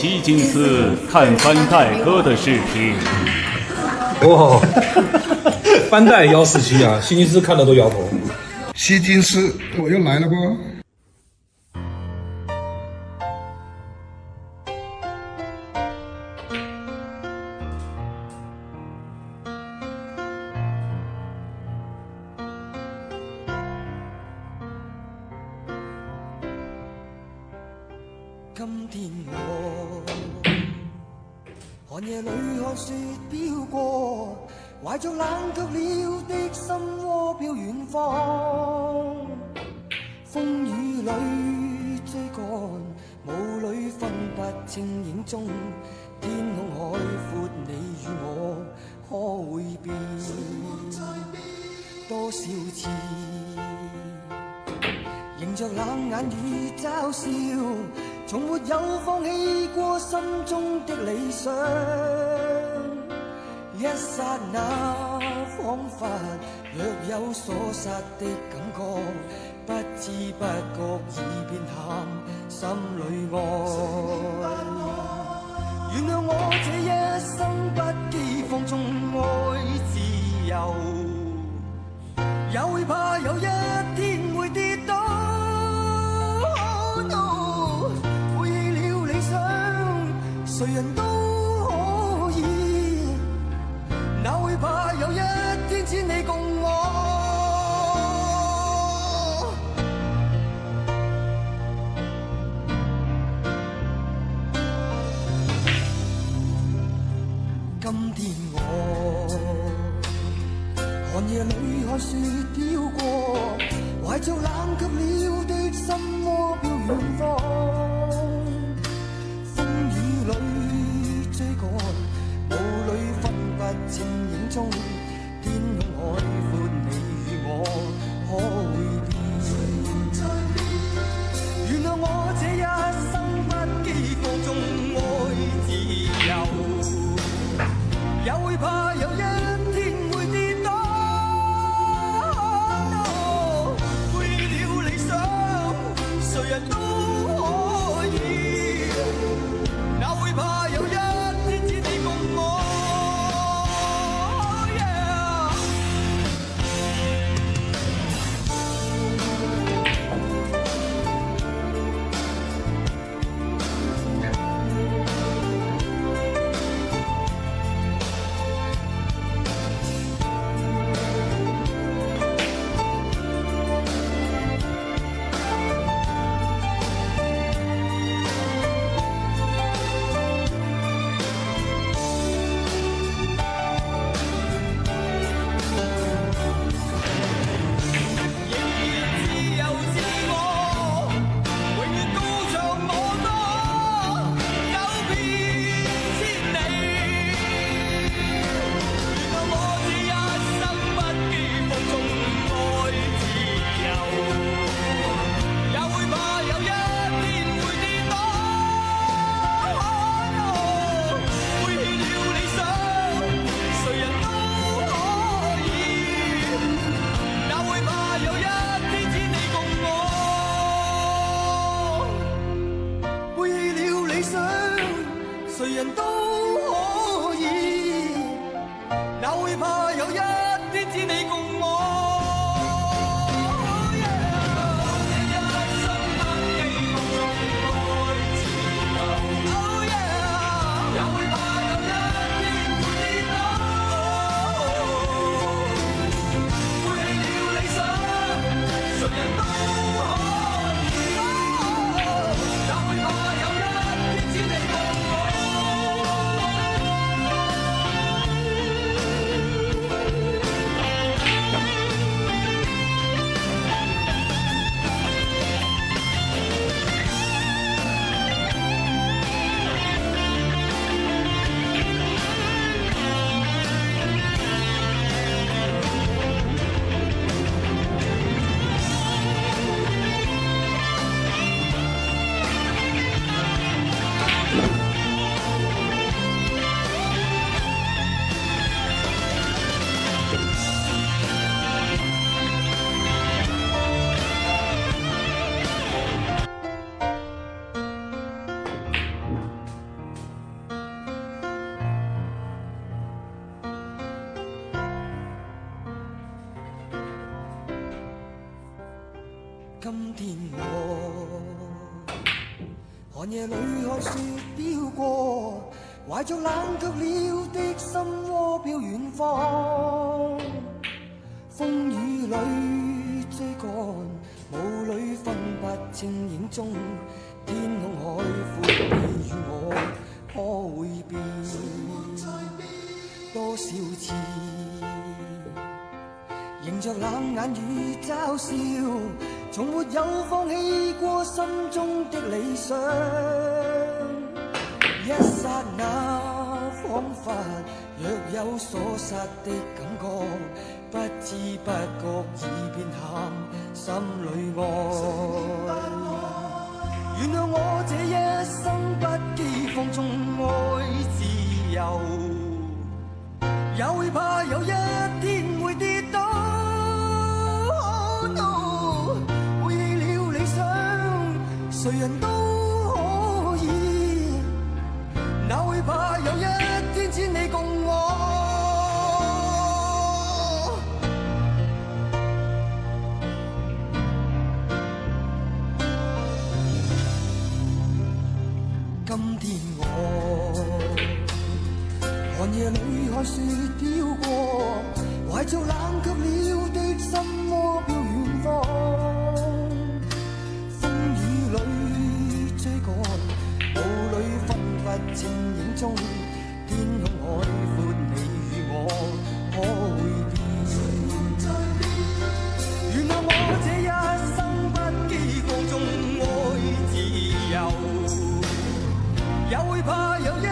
西金斯看翻代哥的视频。哇，翻代147啊，西金斯看了都摇头。西金斯，我又来了不？今天我寒夜里看雪飄過，懷着冷卻了的心窩飄遠方。風雨裏追趕，霧裏分不清影蹤。天空海闊，你與我可會變多少次？迎着冷眼與嘲笑，從沒有放棄過心中的理想。一剎那彷彿若有所失的感覺，不知不覺已變淡，心裏愛。原諒我這一生不羈放縱愛自由，也會怕有一天會跌倒。背棄了理想，誰人都可以，哪會怕有一天只你共我。今天我寒夜裏看雪飄過，懷着冷卻了的心窩飄遠方。風雨裏追趕，霧裏分不清影蹤。天空海闊，你與我可會變？原諒我這一生不羈放縱愛自由，也會怕有一天會跌倒。背棄了理想，誰人都可以，哪會怕有一天只你共我。誰人都可以，哪會怕有一天只你共我。今天我寒夜里看雪飄過，懷着冷卻了的心窩飄遠方。風雨裏追趕，霧裏分不清影蹤。天空海闊，你與我可會變？多少次迎着冷眼與嘲笑，從沒有放棄過心中的理想。一剎那彷彿若有所失的感覺，不知不覺已變淡，心裏愛。原諒我這一生不羈放縱愛自由，也會怕有一天會跌倒。背棄了理想，誰人都可以，哪會怕有一天只你共我。今天我寒夜裏看雪飄過，懷着冷卻了的心窩飄遠方。風雨裏追趕，霧裏分不清影蹤。天空海闊，你與我可會變？原諒我這一生不羈放縱愛自由，也會怕有一